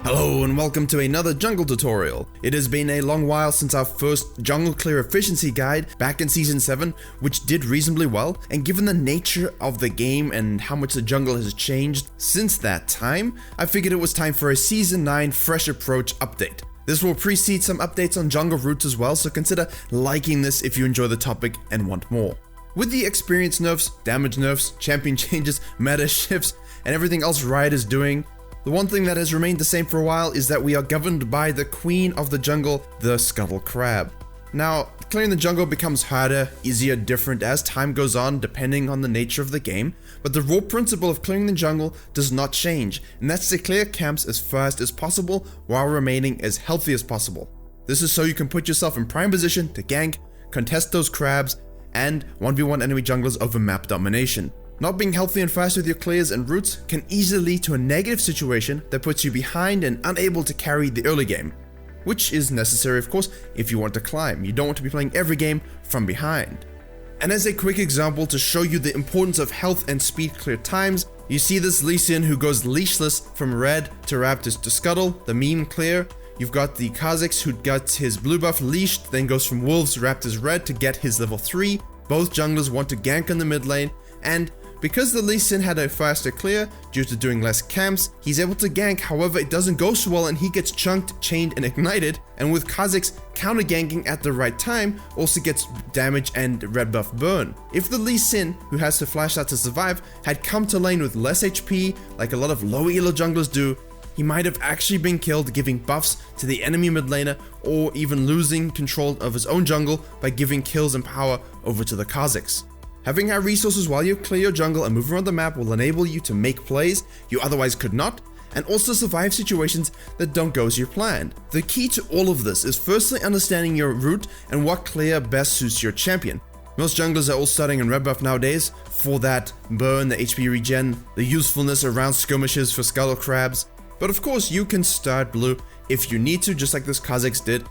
Hello and welcome to another jungle tutorial. It has been a long while since our first jungle clear efficiency guide back in season 7, which did reasonably well, and given the nature of the game and how much the jungle has changed since that time, I figured it was time for a season 9 fresh approach update. This will precede some updates on jungle routes as well, so consider liking this if you enjoy the topic and want more. With the experience nerfs, damage nerfs, champion changes, meta shifts, and everything else Riot is doing, the one thing that has remained the same for a while is that we are governed by the queen of the jungle, the scuttle crab. Now, clearing the jungle becomes harder, easier, different as time goes on depending on the nature of the game, but the raw principle of clearing the jungle does not change, and that's to clear camps as fast as possible while remaining as healthy as possible. This is so you can put yourself in prime position to gank, contest those crabs, and 1v1 enemy junglers over map domination. Not being healthy and fast with your clears and routes can easily lead to a negative situation that puts you behind and unable to carry the early game, which is necessary of course if you want to climb. You don't want to be playing every game from behind. And as a quick example to show you the importance of health and speed clear times, you see this Lee Sin who goes leashless from red to Raptors to scuttle, the meme clear. You've got the Kha'Zix who gets his blue buff leashed, then goes from wolves to Raptors red to get his level 3. Both junglers want to gank on the mid lane, and because the Lee Sin had a faster clear due to doing less camps, he's able to gank. However, it doesn't go so well and he gets chunked, chained, and ignited. And with Kha'Zix counter ganking at the right time, also gets damage and red buff burn. If the Lee Sin, who has to flash out to survive, had come to lane with less HP, like a lot of low elo junglers do, he might have actually been killed, giving buffs to the enemy mid laner, or even losing control of his own jungle by giving kills and power over to the Kha'Zix. Having high resources while you clear your jungle and move around the map will enable you to make plays you otherwise could not, and also survive situations that don't go as you planned. The key to all of this is firstly understanding your route and what clear best suits your champion. Most junglers are all starting in red buff nowadays for that burn, the HP regen, the usefulness around skirmishes for scuttle crabs, but of course you can start blue if you need to, just like this Kha'Zix did.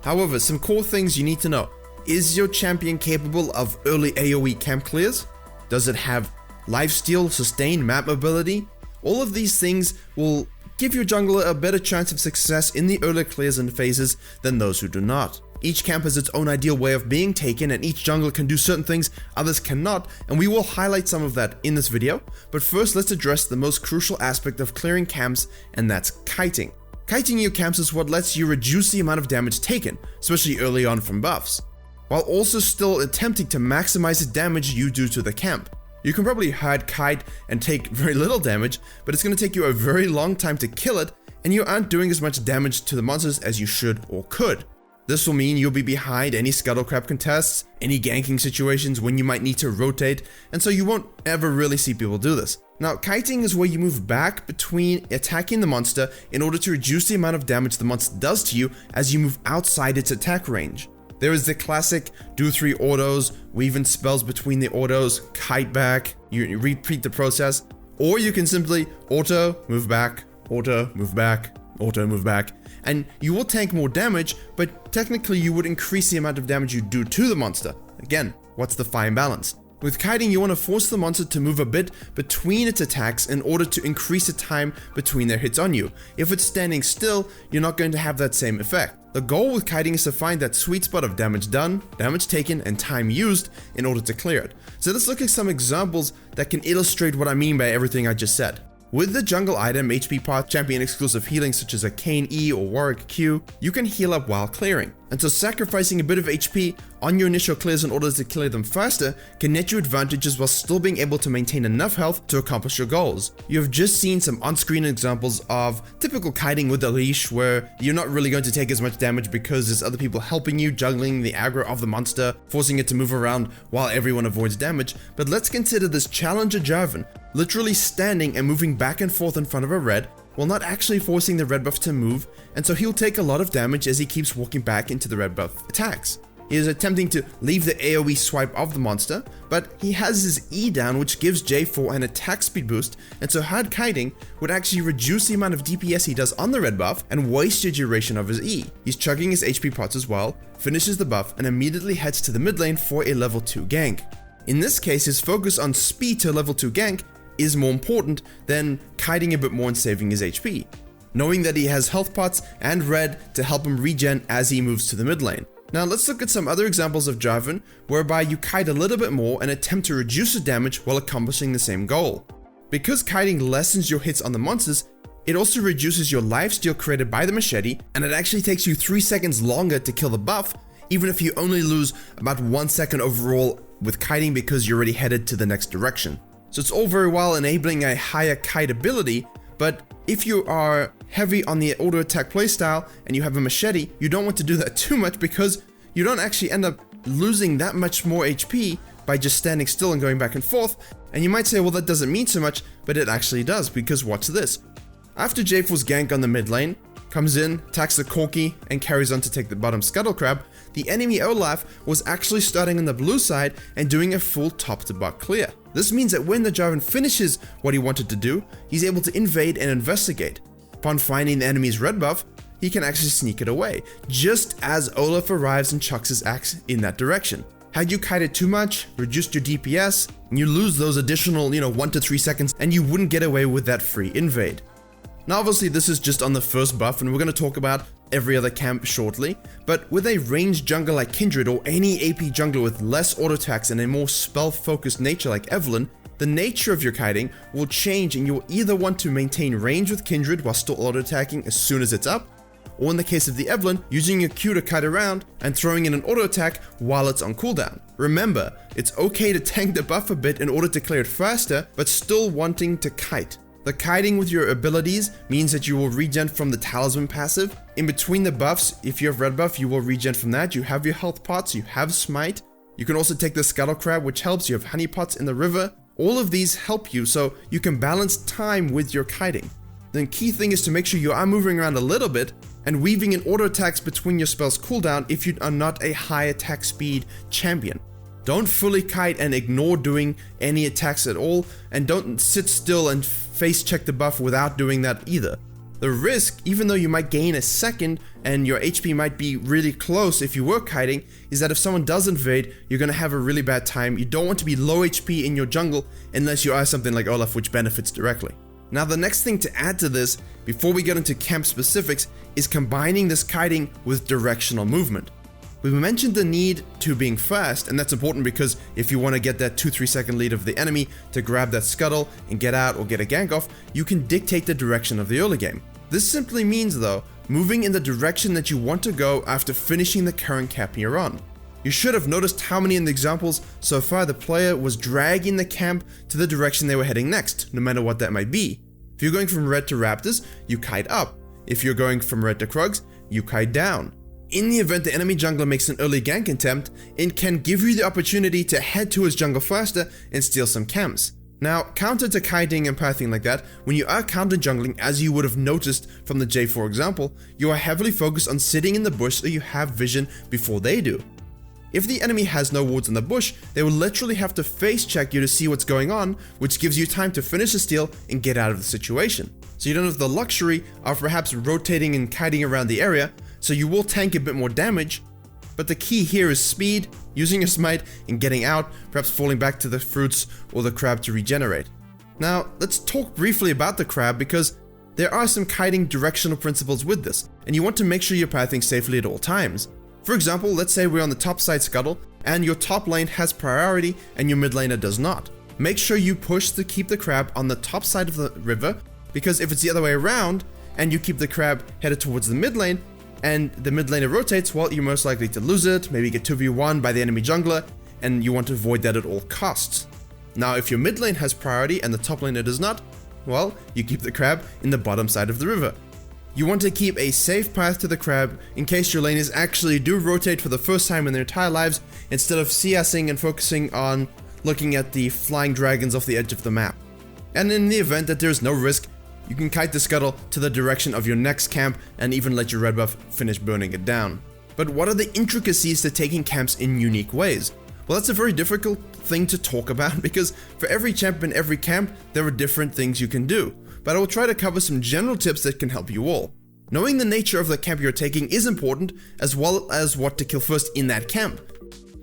However, some core things you need to know. Is your champion capable of early AoE camp clears? Does it have lifesteal, sustained map mobility? All of these things will give your jungler a better chance of success in the early clears and phases than those who do not. Each camp has its own ideal way of being taken, and each jungler can do certain things others cannot, and we will highlight some of that in this video. But first, let's address the most crucial aspect of clearing camps, and that's kiting. Kiting your camps is what lets you reduce the amount of damage taken, especially early on from buffs, while also still attempting to maximize the damage you do to the camp. You can probably hard kite and take very little damage, but it's going to take you a very long time to kill it, and you aren't doing as much damage to the monsters as you should or could. This will mean you'll be behind any scuttle crab contests, any ganking situations when you might need to rotate, and so you won't ever really see people do this. Now, kiting is where you move back between attacking the monster in order to reduce the amount of damage the monster does to you as you move outside its attack range. There is the classic do 3 autos, weave in spells between the autos, kite back, you repeat the process, or you can simply auto, move back, auto, move back, auto, move back, and you will tank more damage, but technically you would increase the amount of damage you do to the monster. Again, what's the fine balance? With kiting, you want to force the monster to move a bit between its attacks in order to increase the time between their hits on you. If it's standing still, you're not going to have that same effect. The goal with kiting is to find that sweet spot of damage done, damage taken, and time used in order to clear it. So let's look at some examples that can illustrate what I mean by everything I just said. With the jungle item, HP path, champion exclusive healing such as a Kayn E or Warwick Q, you can heal up while clearing. And so sacrificing a bit of HP on your initial clears in order to clear them faster can net you advantages while still being able to maintain enough health to accomplish your goals. You have just seen some on-screen examples of typical kiting with a leash where you're not really going to take as much damage because there's other people helping you, juggling the aggro of the monster, forcing it to move around while everyone avoids damage. But let's consider this challenger Jarvan literally standing and moving back and forth in front of a red while not actually forcing the red buff to move, and so he'll take a lot of damage as he keeps walking back into the red buff attacks. He is attempting to leave the AoE swipe of the monster, but he has his E down, which gives J4 an attack speed boost, and so hard kiting would actually reduce the amount of DPS he does on the red buff and waste the duration of his E. He's chugging his HP pots as well, finishes the buff, and immediately heads to the mid lane for a level 2 gank. In this case, his focus on speed to level 2 gank is more important than kiting a bit more and saving his HP. knowing that he has health pots and red to help him regen as he moves to the mid lane. Now let's look at some other examples of Jarvan whereby you kite a little bit more and attempt to reduce the damage while accomplishing the same goal. Because kiting lessens your hits on the monsters, it also reduces your lifesteal created by the machete, and it actually takes you 3 seconds longer to kill the buff, even if you only lose about 1 second overall with kiting because you're already headed to the next direction. So it's all very well enabling a higher kite ability, but if you are heavy on the auto attack playstyle and you have a machete, you don't want to do that too much because you don't actually end up losing that much more HP by just standing still and going back and forth. And you might say, well, that doesn't mean so much, but it actually does, because watch this. After J4's gank on the mid lane, comes in, attacks the Corki, and carries on to take the bottom scuttle crab, the enemy Olaf was actually starting on the blue side and doing a full top to bot clear. This means that when the Jarvan finishes what he wanted to do, he's able to invade and investigate. Upon finding the enemy's red buff, he can actually sneak it away, just as Olaf arrives and chucks his axe in that direction. Had you kited too much, reduced your DPS, you lose those additional 1 to 3 seconds and you wouldn't get away with that free invade. Now obviously this is just on the first buff and we're going to talk about every other camp shortly, but with a ranged jungler like Kindred or any AP jungler with less auto attacks and a more spell focused nature like Evelynn, the nature of your kiting will change and you'll either want to maintain range with Kindred while still auto attacking as soon as it's up, or in the case of the Evelynn, using your Q to kite around and throwing in an auto attack while it's on cooldown. Remember, it's okay to tank the buff a bit in order to clear it faster, but still wanting to kite. The kiting with your abilities means that you will regen from the talisman passive. In between the buffs, if you have red buff, you will regen from that. You have your health pots, you have smite. You can also take the scuttle crab, which helps. You have honey pots in the river. All of these help you, so you can balance time with your kiting. The key thing is to make sure you are moving around a little bit and weaving in auto attacks between your spell's cooldown if you are not a high attack speed champion. Don't fully kite and ignore doing any attacks at all, and don't sit still and face check the buff without doing that either. The risk, even though you might gain a second and your HP might be really close if you were kiting, is that if someone does invade, you're going to have a really bad time. You don't want to be low HP in your jungle unless you are something like Olaf, which benefits directly. Now the next thing to add to this, before we get into camp specifics, is combining this kiting with directional movement. We mentioned the need to being fast, and that's important because if you want to get that 2-3 second lead of the enemy to grab that scuttle and get out or get a gank off, you can dictate the direction of the early game. This simply means though, moving in the direction that you want to go after finishing the current camp you're on. You should have noticed how many in the examples so far the player was dragging the camp to the direction they were heading next, no matter what that might be. If you're going from red to raptors, you kite up. If you're going from red to krugs, you kite down. In the event the enemy jungler makes an early gank attempt, it can give you the opportunity to head to his jungle faster and steal some camps. Now, counter to kiting and pathing like that, when you are counter jungling, as you would have noticed from the J4 example, you are heavily focused on sitting in the bush so you have vision before they do. If the enemy has no wards in the bush, they will literally have to face check you to see what's going on, which gives you time to finish the steal and get out of the situation. So you don't have the luxury of perhaps rotating and kiting around the area, so you will tank a bit more damage, but the key here is speed, using your smite and getting out, perhaps falling back to the fruits or the crab to regenerate. Now, let's talk briefly about the crab because there are some kiting directional principles with this, and you want to make sure you're pathing safely at all times. For example, let's say we're on the top side scuttle, and your top lane has priority and your mid laner does not. Make sure you push to keep the crab on the top side of the river, because if it's the other way around, and you keep the crab headed towards the mid lane, and the mid laner rotates, well, you're most likely to lose it, maybe get 2v1 by the enemy jungler, and you want to avoid that at all costs. Now, if your mid lane has priority and the top laner does not, well, you keep the crab in the bottom side of the river. You want to keep a safe path to the crab in case your laners actually do rotate for the first time in their entire lives, instead of CSing and focusing on looking at the flying dragons off the edge of the map. And in the event that there's no risk, you can kite the scuttle to the direction of your next camp and even let your red buff finish burning it down. But what are the intricacies to taking camps in unique ways? Well, that's a very difficult thing to talk about because for every champ in every camp, there are different things you can do. But I will try to cover some general tips that can help you all. Knowing the nature of the camp you're taking is important, as well as what to kill first in that camp.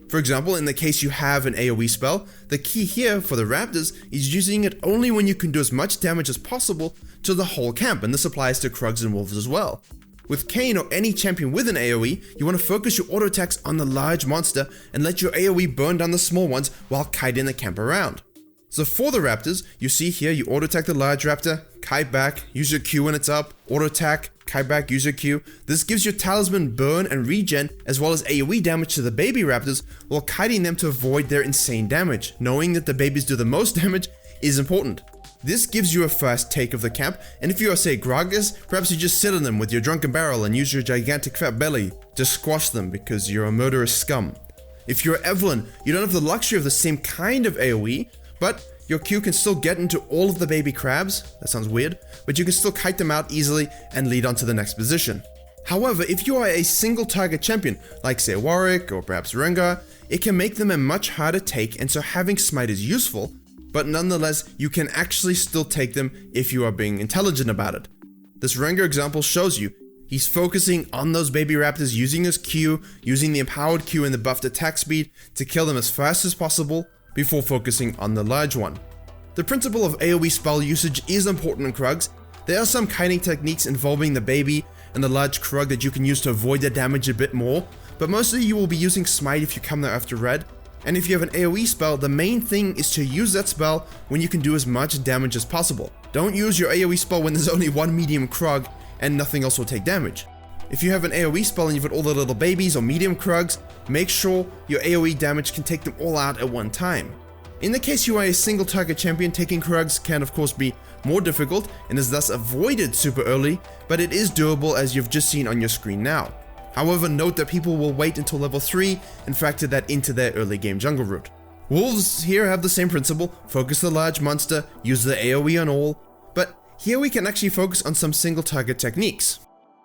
For example, in the case you have an AoE spell, the key here for the Raptors is using it only when you can do as much damage as possible to the whole camp, and this applies to Krugs and Wolves as well. With Kayn or any champion with an AoE, you want to focus your auto attacks on the large monster and let your AoE burn down the small ones while kiting the camp around. So for the Raptors, you see here you auto attack the large raptor, kite back, use your Q when it's up, auto attack, kite back, use your Q. This gives your talisman burn and regen as well as AoE damage to the baby raptors while kiting them to avoid their insane damage. Knowing that the babies do the most damage is important. This gives you a fast take of the camp, and if you are say Gragas, perhaps you just sit on them with your drunken barrel and use your gigantic fat belly to squash them because you're a murderous scum. If you're Evelynn, you don't have the luxury of the same kind of AoE, but your Q can still get into all of the baby crabs. That sounds weird, but you can still kite them out easily and lead on to the next position. However, if you are a single target champion, like say Warwick or perhaps Rengar, it can make them a much harder take, and so having smite is useful, but nonetheless, you can actually still take them if you are being intelligent about it. This Rengar example shows you, he's focusing on those baby raptors using his Q, using the empowered Q and the buffed attack speed to kill them as fast as possible before focusing on the large one. The principle of AoE spell usage is important in Krugs. There are some kiting techniques involving the baby and the large Krug that you can use to avoid the damage a bit more, but mostly you will be using smite if you come there after red. And if you have an AoE spell, the main thing is to use that spell when you can do as much damage as possible. Don't use your AoE spell when there's only one medium Krug and nothing else will take damage. If you have an AoE spell and you've got all the little babies or medium Krugs, make sure your AoE damage can take them all out at one time. In the case you are a single target champion, taking Krugs can of course be more difficult and is thus avoided super early, but it is doable as you've just seen on your screen now. However, note that people will wait until level 3 and factor that into their early game jungle route. Wolves here have the same principle, focus the large monster, use the AoE on all, but here we can actually focus on some single target techniques.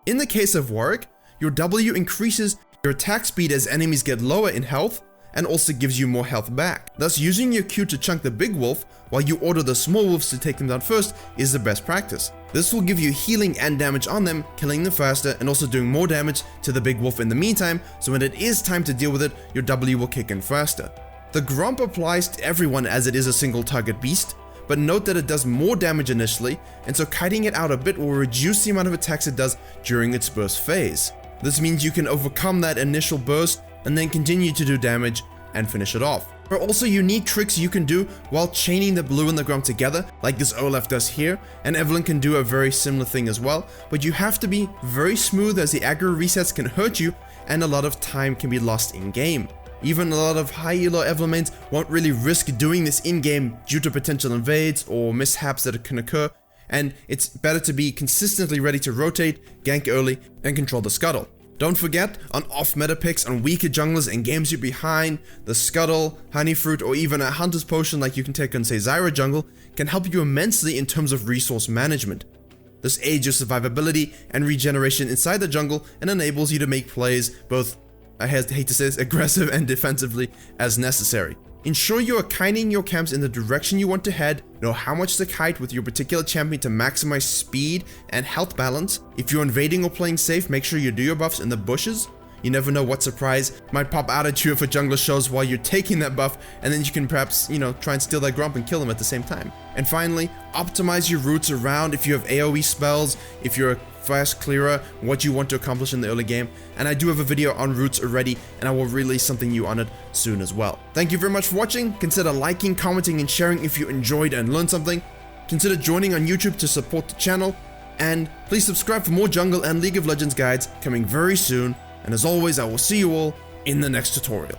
In the case of Warwick, your W increases your attack speed as enemies get lower in health and also gives you more health back. Thus, using your Q to chunk the big wolf while you order the small wolves to take them down first is the best practice. This will give you healing and damage on them, killing them faster and also doing more damage to the big wolf in the meantime, so when it is time to deal with it, your W will kick in faster. The Gromp applies to everyone as it is a single target beast, but note that it does more damage initially, and so kiting it out a bit will reduce the amount of attacks it does during its burst phase. This means you can overcome that initial burst and then continue to do damage and finish it off. There are also unique tricks you can do while chaining the blue and the Gromp together, like this Olaf does here, and Evelynn can do a very similar thing as well, but you have to be very smooth as the aggro resets can hurt you and a lot of time can be lost in game. Even a lot of high elo Evelynn mains won't really risk doing this in game due to potential invades or mishaps that can occur, and it's better to be consistently ready to rotate, gank early, and control the scuttle. Don't forget, on off-meta picks on weaker junglers and games you're behind, the scuttle, honey fruit, or even a hunter's potion like you can take on say Zyra jungle can help you immensely in terms of resource management. This aids your survivability and regeneration inside the jungle and enables you to make plays both, I hate to say this, aggressive and defensively as necessary. Ensure you are kiting your camps in the direction you want to head, know how much to kite with your particular champion to maximize speed and health balance. If you're invading or playing safe, make sure you do your buffs in the bushes. You never know what surprise might pop out at you if a jungler shows while you're taking that buff, and then you can perhaps, try and steal that Gromp and kill him at the same time. And finally, optimize your routes around if you have AoE spells, if you're a fast clearer, what you want to accomplish in the early game, and I do have a video on routes already, and I will release something new on it soon as well. Thank you very much for watching. Consider liking, commenting, and sharing if you enjoyed and learned something. Consider joining on YouTube to support the channel, and please subscribe for more jungle and League of Legends guides coming very soon, and as always, I will see you all in the next tutorial.